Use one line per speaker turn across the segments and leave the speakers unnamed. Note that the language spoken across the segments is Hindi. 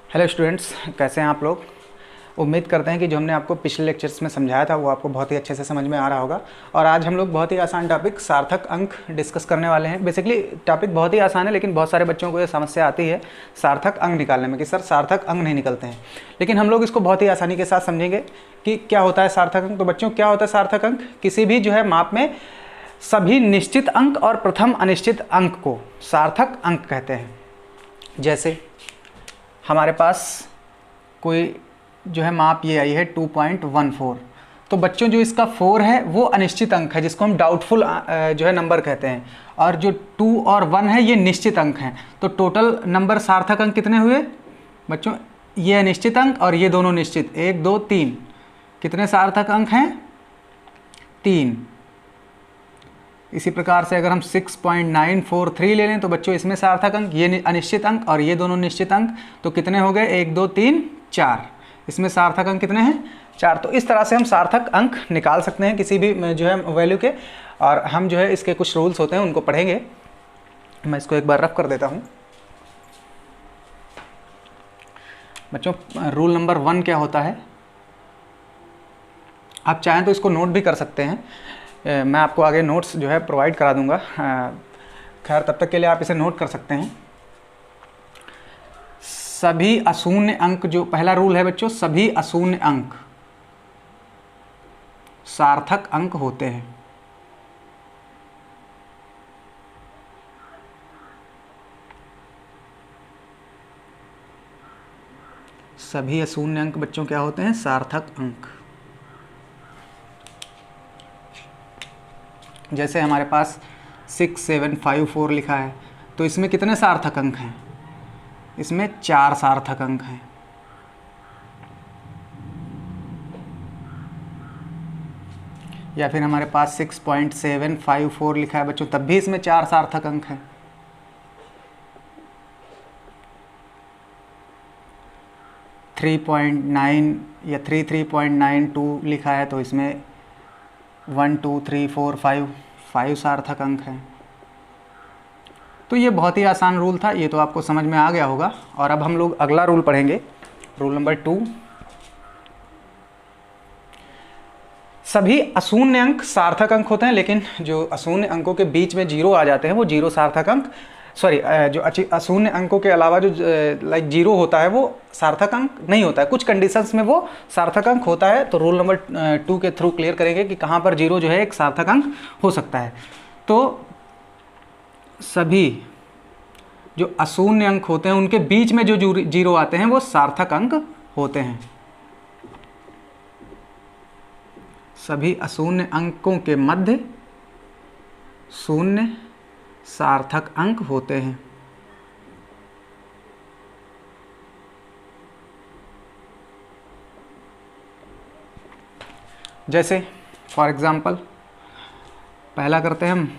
हेलो स्टूडेंट्स, कैसे हैं आप लोग। उम्मीद करते हैं कि जो हमने आपको पिछले लेक्चर्स में समझाया था वो आपको बहुत ही अच्छे से समझ में आ रहा होगा। और आज हम लोग बहुत ही आसान टॉपिक सार्थक अंक डिस्कस करने वाले हैं। बेसिकली टॉपिक बहुत ही आसान है, लेकिन बहुत सारे बच्चों को ये समस्या आती है सार्थक अंक निकालने में कि सर सार्थक अंक नहीं निकलते हैं। लेकिन हम लोग इसको बहुत ही आसानी के साथ समझेंगे कि क्या होता है सार्थक अंक। तो बच्चों, क्या होता है सार्थक अंक? किसी भी जो है माप में सभी निश्चित अंक और प्रथम अनिश्चित अंक को सार्थक अंक कहते हैं। जैसे हमारे पास कोई जो है माप ये आई है 2.14, तो बच्चों जो इसका 4 है वो अनिश्चित अंक है, जिसको हम डाउटफुल जो है नंबर कहते हैं। और जो 2 और 1 है ये निश्चित अंक हैं। तो टोटल नंबर सार्थक अंक कितने हुए बच्चों? ये अनिश्चित अंक और ये दोनों निश्चित, 1 2 3। कितने सार्थक अंक हैं? 3। इसी प्रकार से अगर हम 6.943 ले लें तो बच्चों इसमें सार्थक अंक, ये अनिश्चित अंक और ये दोनों निश्चित अंक, तो कितने हो गए? 1 2 3 4। इसमें सार्थक अंक कितने हैं? 4। तो इस तरह से हम सार्थक अंक निकाल सकते हैं किसी भी जो है वैल्यू के। और हम जो है इसके कुछ रूल्स होते हैं उनको पढ़ेंगे। मैं इसको एक बार रफ कर देता हूँ बच्चों। रूल नंबर 1 क्या होता है? आप चाहें तो इसको नोट भी कर सकते हैं, मैं आपको आगे नोट्स जो है प्रोवाइड करा दूंगा। खैर तब तक के लिए आप इसे नोट कर सकते हैं। सभी अशून्य अंक, जो पहला रूल है बच्चों, सभी अशून्य अंक सार्थक अंक होते हैं। सभी अशून्य अंक बच्चों क्या होते हैं? सार्थक अंक। जैसे हमारे पास 6754 लिखा है, तो इसमें कितने सार्थक अंक हैं? इसमें 4 सार्थक अंक हैं। या फिर हमारे पास 6.754 लिखा है बच्चों, तब भी इसमें 4 सार्थक अंक हैं। थ्री 3.9 या 3.92 लिखा है, तो इसमें 1 2 3 4 5 सार्थक अंक हैं। तो ये बहुत ही आसान रूल था, ये तो आपको समझ में आ गया होगा। और अब हम लोग अगला रूल पढ़ेंगे, रूल नंबर 2। सभी अशून्य अंक सार्थक अंक होते हैं, लेकिन जो अशून्य अंकों के बीच में जीरो आ जाते हैं वो जीरो सार्थक अंक, सॉरी, जो अशून्य अंकों के अलावा जो लाइक जीरो होता है वो सार्थक अंक नहीं होता है। कुछ कंडीशंस में वो सार्थक अंक होता है। तो रूल नंबर 2 के थ्रू क्लियर करेंगे कि कहाँ पर जीरो जो है एक सार्थक अंक हो सकता है। तो सभी जो अशून्य अंक होते हैं उनके बीच में जो जीरो आते हैं वो सार्थक अंक होते हैं। सभी अशून्य अंकों के मध्य शून्य सार्थक अंक होते हैं। जैसे फॉर एग्जांपल पहला करते हैं हम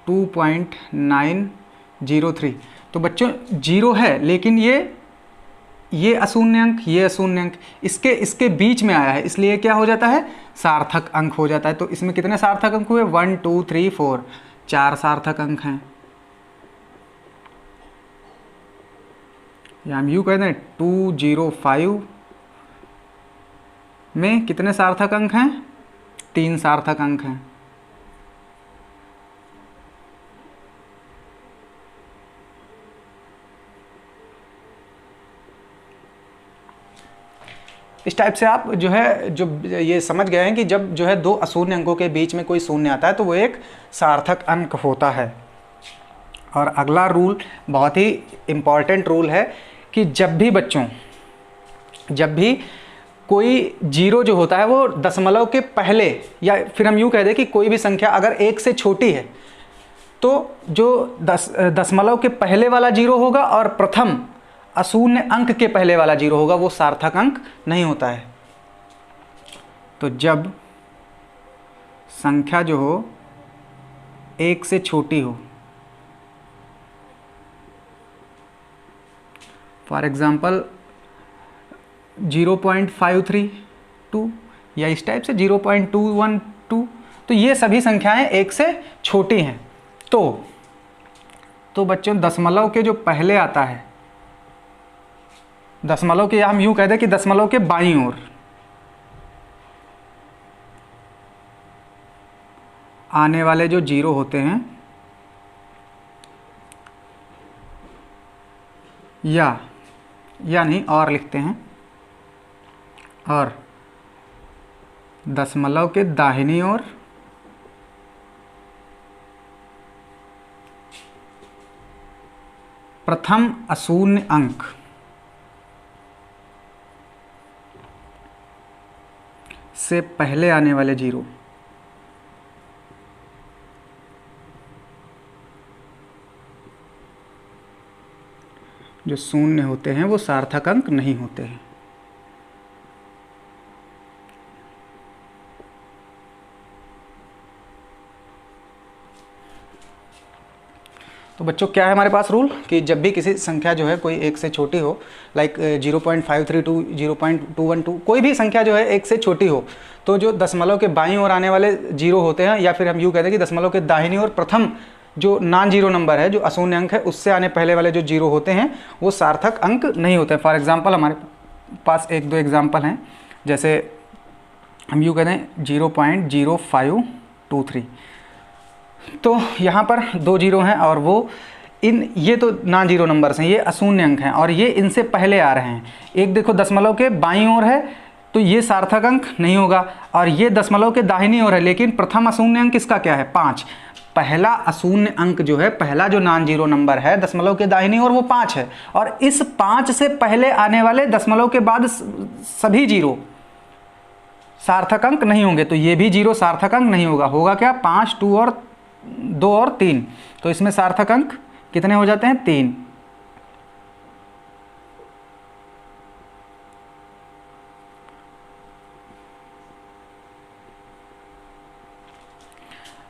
2.903। तो बच्चों जीरो है, लेकिन ये अशून्य अंक, ये अशून्य अंक इसके बीच में आया है, इसलिए क्या हो जाता है? सार्थक अंक हो जाता है। तो इसमें कितने सार्थक अंक हुए? 1 2 3 4, 4 सार्थक अंक हैं। या हम यूँ कहते हैं 205 में कितने सार्थक अंक हैं? 3 सार्थक अंक हैं। इस टाइप से आप जो है जो ये समझ गए हैं कि जब जो है दो अशून्य अंकों के बीच में कोई शून्य आता है तो वो एक सार्थक अंक होता है। और अगला रूल बहुत ही इम्पॉर्टेंट रूल है कि जब भी कोई जीरो जो होता है वो दशमलव के पहले, या फिर हम यूँ कह दें कि कोई भी संख्या अगर 1 से छोटी है तो जो दशमलव के पहले वाला जीरो होगा और प्रथम अशून्य अंक के पहले वाला जीरो होगा, वो सार्थक अंक नहीं होता है। तो जब संख्या जो हो 1 से छोटी हो, फॉर एग्जाम्पल 0.532 या इस टाइप से 0.212, तो ये सभी संख्याएं 1 से छोटी हैं। तो बच्चों दशमलव के जो पहले आता है दशमलव के, या हम यूँ कह दें कि दशमलव के बाईं ओर आने वाले जो जीरो होते हैं, या नहीं और लिखते हैं, और दशमलव के दाहिनी ओर प्रथम अशून्य अंक से पहले आने वाले जीरो जो शून्य होते हैं वो सार्थक अंक नहीं होते हैं। तो बच्चों क्या है हमारे पास रूल कि जब भी किसी संख्या जो है कोई एक से छोटी हो, लाइक 0.532, 0.212, कोई भी संख्या जो है एक से छोटी हो, तो जो दशमलव के बाईं ओर आने वाले जीरो होते हैं, या फिर हम यूँ कहते हैं कि दशमलव के दाहिनी ओर प्रथम जो नॉन जीरो नंबर है, जो अशून्य अंक है, उससे आने पहले वाले जो जीरो होते हैं वो सार्थक अंक नहीं होते हैं। फॉर एग्जांपल हमारे पास एक दो एग्जांपल हैं, जैसे हम यूँ कहते हैं 0.0523, तो यहाँ पर दो जीरो हैं और वो ये तो नॉन जीरो नंबर्स हैं, ये अशून्य अंक हैं और ये इनसे पहले आ रहे हैं। एक देखो दशमलव के बाईं ओर है तो ये सार्थक अंक नहीं होगा, और ये दशमलव के दाहिनी ओर है, लेकिन प्रथम अशून्य अंक इसका क्या है, 5। पहला अशून्य अंक जो है, पहला जो नॉन जीरो नंबर है दशमलव के दाहिनी ओर, वो 5 है, और इस 5 से पहले आने वाले दशमलव के बाद सभी जीरो सार्थक अंक नहीं होंगे, तो ये भी जीरो सार्थक अंक नहीं होगा। होगा क्या, 5, 2 और 3, तो इसमें सार्थक अंक कितने हो जाते हैं, 3।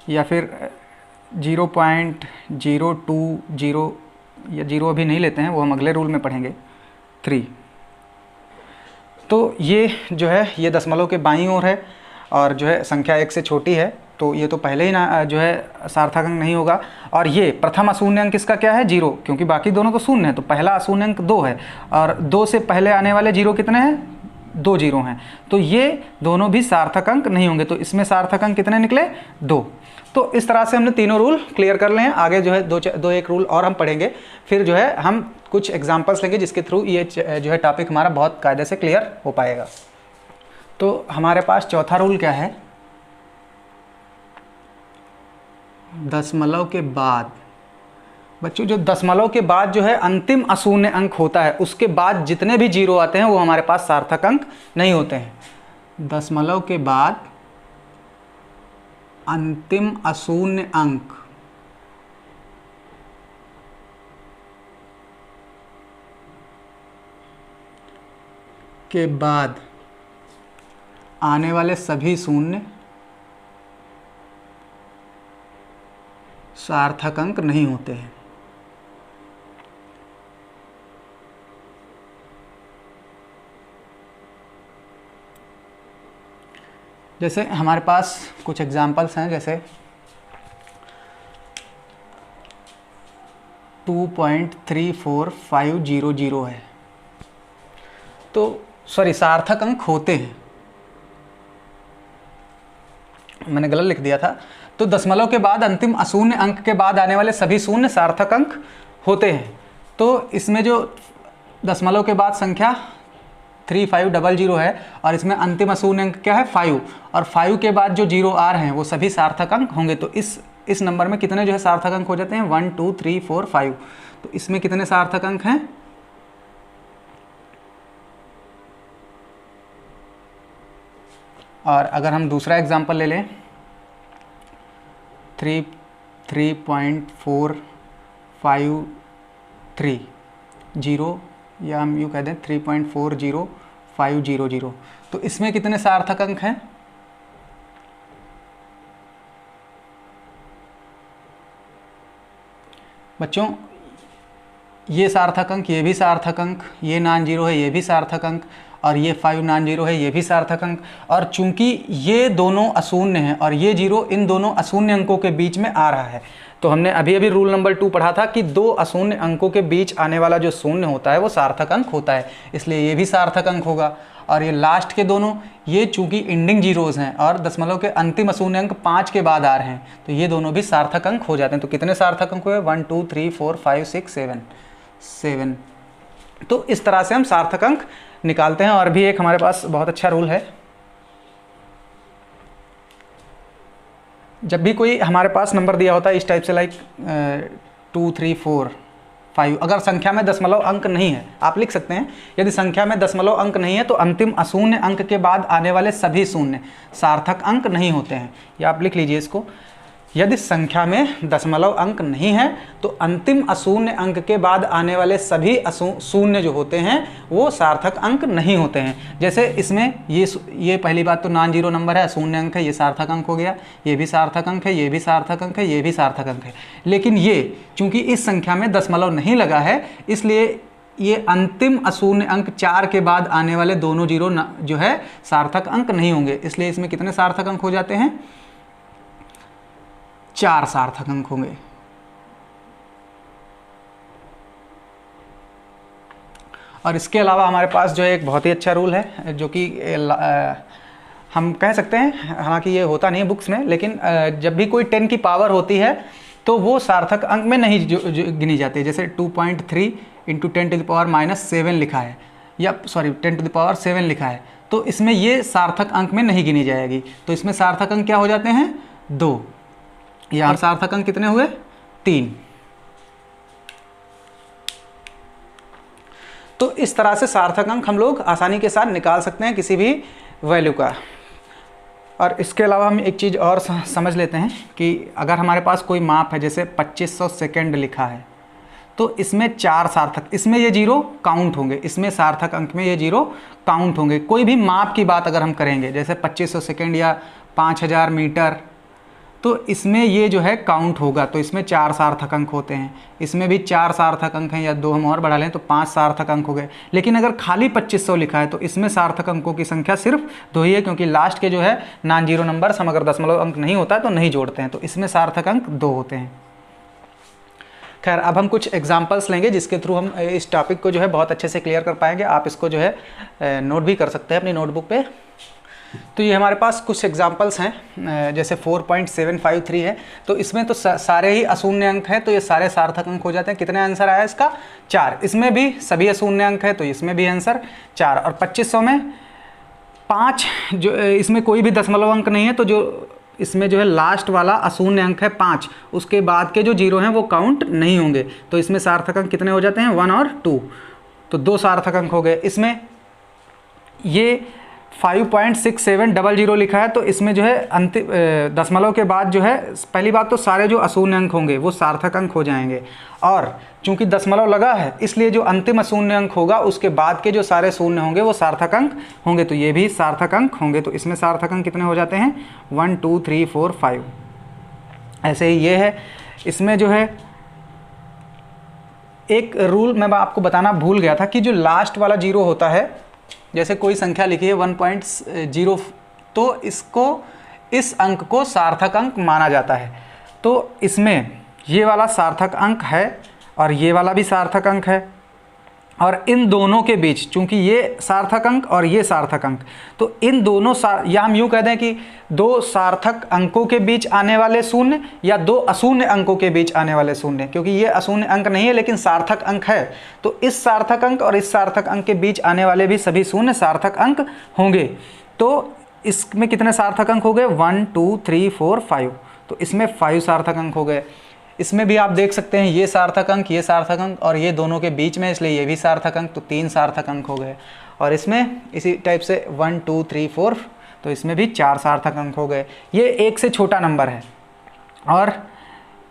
या फिर 0.020, या जीरो अभी नहीं लेते हैं, वो हम अगले रूल में पढ़ेंगे, 3। तो ये जो है ये दशमलव के बाईं ओर है और जो है संख्या एक से छोटी है, तो ये तो पहले ही ना जो है सार्थक अंक नहीं होगा। और ये प्रथम अशून्य अंक इसका क्या है, 0, क्योंकि बाकी दोनों तो शून्य है, तो पहला अशून्य अंक 2 है, और 2 से पहले आने वाले जीरो कितने हैं, 2 जीरो हैं, तो ये दोनों भी सार्थक अंक नहीं होंगे, तो इसमें सार्थक अंक कितने निकले, 2। तो इस तरह से हमने तीनों रूल क्लियर कर ले हैं। आगे जो है दो एक रूल और हम पढ़ेंगे, फिर जो है हम कुछ एग्जांपल्स लेंगे जिसके थ्रू ये जो है टॉपिक हमारा बहुत कायदे से क्लियर हो पाएगा। तो हमारे पास चौथा रूल क्या है, दशमलव के बाद, बच्चों जो दशमलव के बाद जो है अंतिम अशून्य अंक होता है, उसके बाद जितने भी जीरो आते हैं वो हमारे पास सार्थक अंक नहीं होते हैं। दशमलव के बाद अंतिम अशून्य अंक के बाद आने वाले सभी शून्य सार्थक अंक नहीं होते हैं। जैसे हमारे पास कुछ एग्जांपल्स हैं, जैसे 2.34500 है, तो सॉरी सार्थक अंक होते हैं, मैंने गलत लिख दिया था। तो दशमलव के बाद अंतिम अशून्य अंक के बाद आने वाले सभी शून्य सार्थक अंक होते हैं। तो इसमें जो दशमलव के बाद संख्या 3500 है और इसमें अंतिम अशून्य अंक क्या है, 5, और 5 के बाद जो जीरो आ रहे हैं वो सभी सार्थक अंक होंगे। तो इस नंबर में कितने जो है सार्थक अंक हो जाते हैं, 1 2 3 4 5। तो इसमें कितने सार्थक अंक हैं, और अगर हम दूसरा एग्जांपल ले लें 3.453, या हम यूँ कह दें 3.40500, तो इसमें कितने सार्थक अंक हैं, बच्चों ये सार्थक अंक, ये भी सार्थक अंक, ये नॉन जीरो है, ये भी सार्थक अंक, और ये 5 नॉन जीरो है, ये भी सार्थक अंक। और चूंकि ये दोनों अशून्य हैं और ये जीरो इन दोनों अशून्य अंकों के बीच में आ रहा है, तो हमने अभी अभी रूल नंबर 2 पढ़ा था कि दो अशून्य अंकों के बीच आने वाला जो शून्य होता है वो सार्थक अंक होता है, इसलिए ये भी सार्थक अंक होगा। और ये लास्ट के दोनों, ये चूंकि एंडिंग जीरोज़ हैं और दशमलव के अंतिम अशून्य अंक 5 के बाद आ रहे हैं, तो ये दोनों भी सार्थक अंक हो जाते हैं। तो कितने सार्थक अंक हुए? 1 2 3 4 5 6 7। तो इस तरह से हम सार्थक अंक निकालते हैं। और भी एक हमारे पास बहुत अच्छा रूल है, जब भी कोई हमारे पास नंबर दिया होता है इस टाइप से, लाइक 2 3 4 5, अगर संख्या में दशमलव अंक नहीं है, आप लिख सकते हैं यदि संख्या में दशमलव अंक नहीं है तो अंतिम अशून्य अंक के बाद आने वाले सभी शून्य सार्थक अंक नहीं होते हैं। या आप लिख लीजिए इसको, यदि संख्या में दशमलव अंक नहीं है तो अंतिम अशून्य अंक के बाद आने वाले सभी शून्य जो होते हैं वो सार्थक अंक नहीं होते हैं। जैसे इसमें ये पहली बात तो नॉन जीरो नंबर है, अशून्य अंक है, ये सार्थक अंक हो गया, ये भी सार्थक अंक है, ये भी सार्थक अंक है, ये भी सार्थक अंक है। लेकिन ये चूंकि इस संख्या में दशमलव नहीं लगा है, इसलिए ये अंतिम अशून्य अंक 4 के बाद आने वाले दोनों जीरो जो है सार्थक अंक नहीं होंगे। इसलिए इसमें कितने सार्थक अंक हो जाते हैं? 4 सार्थक अंक होंगे। और इसके अलावा हमारे पास जो है एक बहुत ही अच्छा रूल है, जो कि हम कह सकते हैं, हालांकि ये होता नहीं है बुक्स में, लेकिन जब भी कोई 10 की पावर होती है तो वो सार्थक अंक में नहीं जो गिनी जाती है। जैसे 2.3 × 10⁻⁻7 लिखा है, या सॉरी 10⁻7 लिखा है, तो इसमें ये सार्थक अंक में नहीं गिनी जाएगी। तो इसमें सार्थक अंक क्या हो जाते हैं? 2। यहाँ सार्थक अंक कितने हुए? 3। तो इस तरह से सार्थक अंक हम लोग आसानी के साथ निकाल सकते हैं किसी भी वैल्यू का। और इसके अलावा हम एक चीज़ और समझ लेते हैं कि अगर हमारे पास कोई माप है, जैसे 2500 सेकेंड लिखा है, तो इसमें 4 सार्थक, इसमें ये जीरो काउंट होंगे, इसमें सार्थक अंक में ये जीरो काउंट होंगे। कोई भी माप की बात अगर हम करेंगे, जैसे 2500 सेकेंड या 5000 मीटर, तो इसमें ये जो है काउंट होगा, तो इसमें 4 सार्थक अंक होते हैं। इसमें भी 4 सार्थक अंक हैं, या 2 हम और बढ़ा लें तो 5 सार्थक अंक हो गए। लेकिन अगर खाली 2500 लिखा है तो इसमें सार्थक अंकों की संख्या सिर्फ 2 ही है, क्योंकि लास्ट के जो है नॉन जीरो नंबर हम अगर दशमलव अंक नहीं होता है तो नहीं जोड़ते हैं, तो इसमें सार्थक अंक 2 होते हैं। खैर, अब हम कुछ एग्जाम्पल्स लेंगे जिसके थ्रू हम इस टॉपिक को जो है बहुत अच्छे से क्लियर कर पाएंगे। आप इसको जो है नोट भी कर सकते हैं अपनी नोटबुक पे। तो ये हमारे पास कुछ एग्जाम्पल्स हैं, जैसे 4.753 है, तो इसमें तो सारे ही अशून्य अंक हैं, तो ये सारे सार्थक अंक हो जाते हैं। कितने आंसर आया इसका? 4। इसमें भी सभी अशून्य अंक है, तो इसमें भी आंसर 4। और 2500 में 5, जो इसमें कोई भी दशमलव अंक नहीं है, तो जो इसमें जो है लास्ट वाला अशून्य अंक है 5, उसके बाद के जो जीरो हैं वो काउंट नहीं होंगे, तो इसमें सार्थक अंक कितने हो जाते हैं? 1 और 2, तो 2 सार्थक अंक हो गए। इसमें ये 5.6700 लिखा है, तो इसमें जो है अंतिम दशमलव के बाद जो है, पहली बात तो सारे जो अशून्य अंक होंगे वो सार्थक अंक हो जाएंगे, और चूंकि दशमलव लगा है इसलिए जो अंतिम अशून्य अंक होगा उसके बाद के जो सारे शून्य होंगे वो सार्थक अंक होंगे, तो ये भी सार्थक अंक होंगे। तो इसमें सार्थक अंक कितने हो जाते हैं? 1 2 3 4 5। ऐसे ही ये है, इसमें जो है एक रूल मैं आपको बताना भूल गया था कि जो लास्ट वाला जीरो होता है, जैसे कोई संख्या लिखी है 1.0, तो इसको, इस अंक को सार्थक अंक माना जाता है। तो इसमें ये वाला सार्थक अंक है और ये वाला भी सार्थक अंक है, और इन दोनों के बीच चूंकि ये सार्थक अंक और ये सार्थक अंक, तो इन दोनों या हम यूँ कह दें कि 2 सार्थक अंकों के बीच आने वाले शून्य या 2 अशून्य अंकों के बीच आने वाले शून्य, क्योंकि ये अशून्य अंक नहीं है लेकिन सार्थक अंक है, तो इस सार्थक अंक और इस सार्थक अंक के बीच आने वाले भी सभी शून्य सार्थक अंक होंगे। तो इसमें कितने सार्थक अंक हो गए? 1 2 3 4 5, तो इसमें 5 सार्थक अंक हो गए। इसमें भी आप देख सकते हैं ये सार्थक अंक, ये सार्थक अंक, और ये दोनों के बीच में, इसलिए ये भी सार्थक अंक, तो 3 सार्थक अंक हो गए। और इसमें इसी टाइप से 1 2 3 4, तो इसमें भी 4 सार्थक अंक हो गए। ये 1 से छोटा नंबर है, और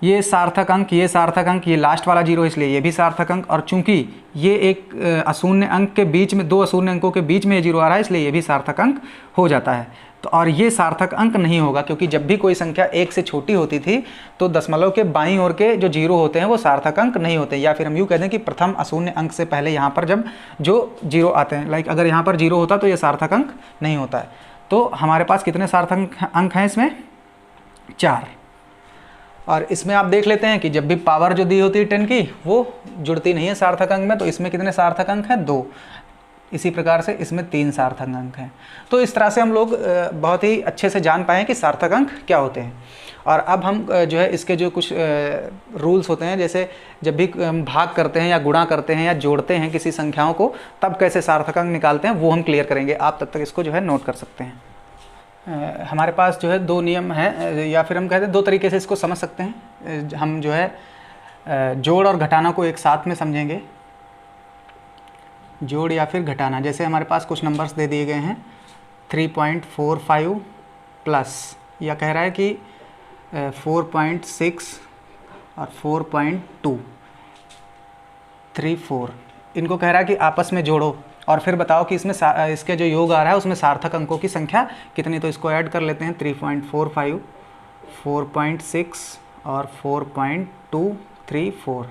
ये सार्थक अंक, ये सार्थक अंक, ये लास्ट वाला जीरो, इसलिए ये भी सार्थक अंक, और चूंकि ये एक अशून्य अंक के बीच में, 2 अशून्य अंकों के बीच में ये जीरो आ रहा है, इसलिए ये भी सार्थक अंक हो जाता है। तो और ये सार्थक अंक नहीं होगा, क्योंकि जब भी कोई संख्या 1 से छोटी होती थी तो दशमलव के बाईं ओर के जो जीरो होते हैं वो सार्थक अंक नहीं होते, या फिर हम यूँ कहते हैं कि प्रथम अशून्य अंक से पहले यहाँ पर जब जो जीरो आते हैं, लाइक अगर यहाँ पर जीरो होता तो ये सार्थक अंक नहीं होता है। तो हमारे पास कितने सार्थक अंक हैं इसमें? 4। और इसमें आप देख लेते हैं कि जब भी पावर जो दी होती है 10 की वो जुड़ती नहीं है सार्थक अंक में, तो इसमें कितने सार्थक अंक हैं? 2। इसी प्रकार से इसमें 3 सार्थक अंक हैं। तो इस तरह से हम लोग बहुत ही अच्छे से जान पाए कि सार्थक अंक क्या होते हैं। और अब हम जो है इसके जो कुछ रूल्स होते हैं, जैसे जब भी भाग करते हैं या गुणा करते हैं या जोड़ते हैं किसी संख्याओं को, तब कैसे सार्थक अंक निकालते हैं वो हम क्लियर करेंगे। आप तब तक इसको जो है नोट कर सकते हैं। हमारे पास जो है 2 नियम हैं, या फिर हम कहते हैं 2 तरीके से इसको समझ सकते हैं। हम जो है जोड़ और घटाना को एक साथ में समझेंगे, जोड़ या फिर घटाना। जैसे हमारे पास कुछ नंबर्स दे दिए गए हैं 3.45 प्लस, या कह रहा है कि 4.6 और 4.2 34, इनको कह रहा है कि आपस में जोड़ो और फिर बताओ कि इसमें इसके जो योग आ रहा है उसमें सार्थक अंकों की संख्या कितनी। तो इसको ऐड कर लेते हैं 3.45, 4.6 और 4.234।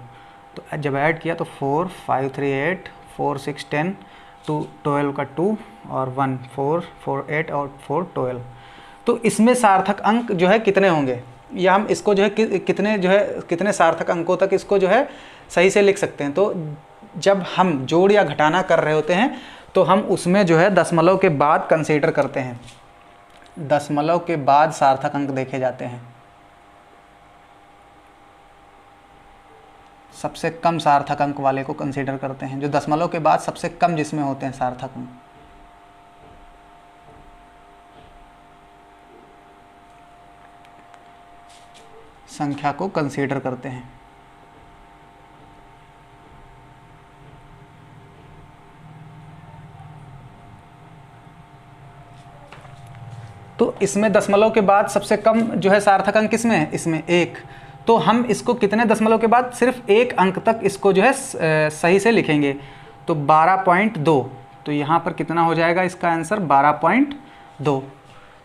तो जब ऐड किया तो 4, 5, 3, 8, 4, 6, 10, 2, 12 का 2 और 1, 4, 4, 8 और 4, 12। तो इसमें सार्थक अंक जो है कितने होंगे, या हम इसको जो है कितने सार्थक अंकों तक इसको जो है सही से लिख सकते हैं। तो जब हम जोड़ या घटाना कर रहे होते हैं तो हम उसमें जो है दशमलव के बाद कंसीडर करते हैं, दशमलव के बाद सार्थक अंक देखे जाते हैं। सबसे कम सार्थक अंक वाले को कंसीडर करते हैं, जो दशमलव के बाद सबसे कम जिसमें होते हैं सार्थक अंक। संख्या को कंसीडर करते हैं। तो इसमें दशमलव के बाद सबसे कम जो है सार्थक अंक किसमें है? इसमें 1। तो हम इसको कितने दशमलव के बाद सिर्फ 1 अंक तक इसको जो है सही से लिखेंगे। तो 12.2, तो यहाँ पर कितना हो जाएगा इसका आंसर? 12.2।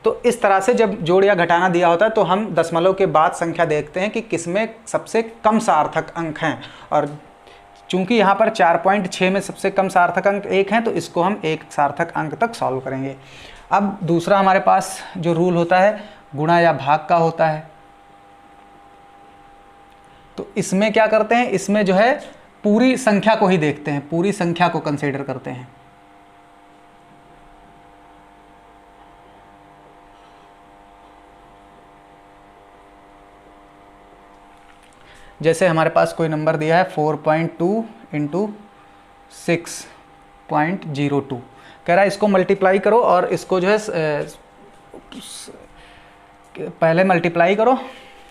तो इस तरह से जब जोड़ या घटाना दिया होता है तो हम दशमलव के बाद संख्या देखते हैं कि किसमें सबसे कम सार्थक अंक हैं। और चूंकि यहाँ पर 4.6 में सबसे कम सार्थक अंक 1 हैं, तो इसको हम 1 सार्थक अंक तक सॉल्व करेंगे। अब दूसरा हमारे पास जो रूल होता है गुणा या भाग का होता है। तो इसमें क्या करते हैं, इसमें जो है पूरी संख्या को ही देखते हैं, पूरी संख्या को कंसीडर करते हैं। जैसे हमारे पास कोई नंबर दिया है 4.2 इंटू 6.02, कह रहा है इसको मल्टीप्लाई करो और इसको जो है पहले मल्टीप्लाई करो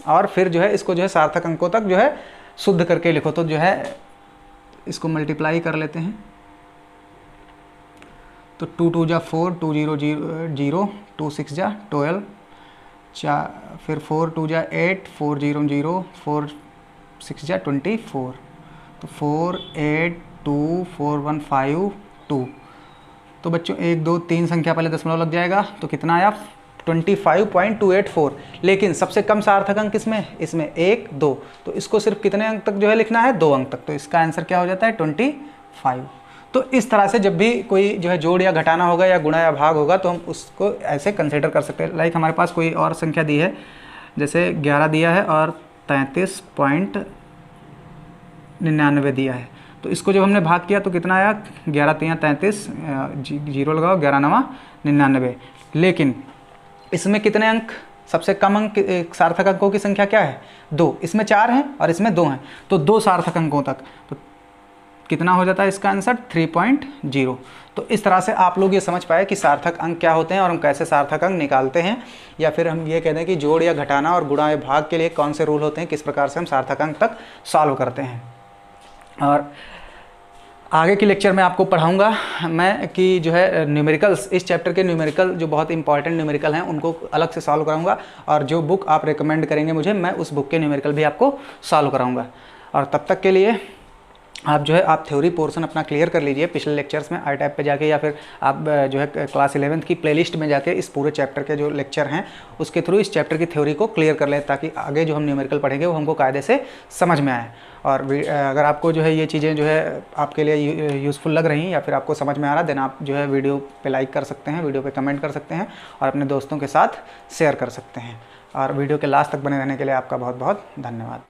और फिर जो है इसको जो है सार्थक अंकों तक जो है शुद्ध करके लिखो। तो जो है इसको मल्टीप्लाई कर लेते हैं। तो 2 2 जा 4, 2 0 0, 2 6 जा 12, फिर 4 2 जा 8, 4 0 0, 4 6 जा 24। तो 4 8 2 4 1 5 2। तो बच्चों 1 2 3 संख्या पहले दशमलव लग जाएगा, तो कितना आया? 25.284। लेकिन सबसे कम सार्थक अंक किसमें? इसमें 1 2। तो इसको सिर्फ कितने अंक तक जो है लिखना है? 2 अंक तक। तो इसका आंसर क्या हो जाता है? 25। तो इस तरह से जब भी कोई जो है जोड़ या घटाना होगा या गुणा या भाग होगा तो हम उसको ऐसे कंसीडर कर सकते हैं। लाइक हमारे पास कोई और संख्या दी है, जैसे 11 दिया है और 33.99 दिया है। तो इसको जब हमने भाग किया तो कितना आया? 11 3 33, 0 लगाओ, 11 9 99। लेकिन इसमें कितने अंक, सबसे कम अंक सार्थक अंकों की संख्या क्या है? 2। इसमें 4 हैं और इसमें 2 हैं, तो 2 सार्थक अंकों तक। तो कितना हो जाता है इसका आंसर? 3.0। तो इस तरह से आप लोग ये समझ पाए कि सार्थक अंक क्या होते हैं और हम कैसे सार्थक अंक निकालते हैं, या फिर हम ये कहते हैं कि जोड़ या घटाना और गुणा या भाग के लिए कौन से रूल होते हैं, किस प्रकार से हम सार्थक अंक तक सॉल्व करते हैं। और आगे के लेक्चर में आपको पढ़ाऊंगा मैं कि जो है न्यूमेरिकल्स, इस चैप्टर के न्यूमेरिकल जो बहुत इंपॉर्टेंट न्यूमेरिकल हैं उनको अलग से सॉल्व कराऊंगा, और जो बुक आप रेकमेंड करेंगे मुझे, मैं उस बुक के न्यूमेरिकल भी आपको सॉल्व कराऊंगा। और तब तक के लिए आप जो है आप थ्योरी पोर्शन अपना क्लियर कर लीजिए पिछले लेक्चर्स में आई टैब पे जाके, या फिर आप जो है क्लास 11th की प्लेलिस्ट में जाके इस पूरे चैप्टर के जो लेक्चर हैं उसके थ्रू इस चैप्टर की थ्योरी को क्लियर कर लें, ताकि आगे जो हम न्यूमेरिकल पढ़ेंगे वो हमको कायदे से समझ में आए। और अगर आपको जो है ये चीज़ें जो है आपके लिए यूज़फुल लग रही या फिर आपको समझ में आ रहा, देन आप जो है वीडियो पे लाइक कर सकते हैं, वीडियो पे कमेंट कर सकते हैं और अपने दोस्तों के साथ शेयर कर सकते हैं। और वीडियो के लास्ट तक बने रहने के लिए आपका बहुत बहुत धन्यवाद।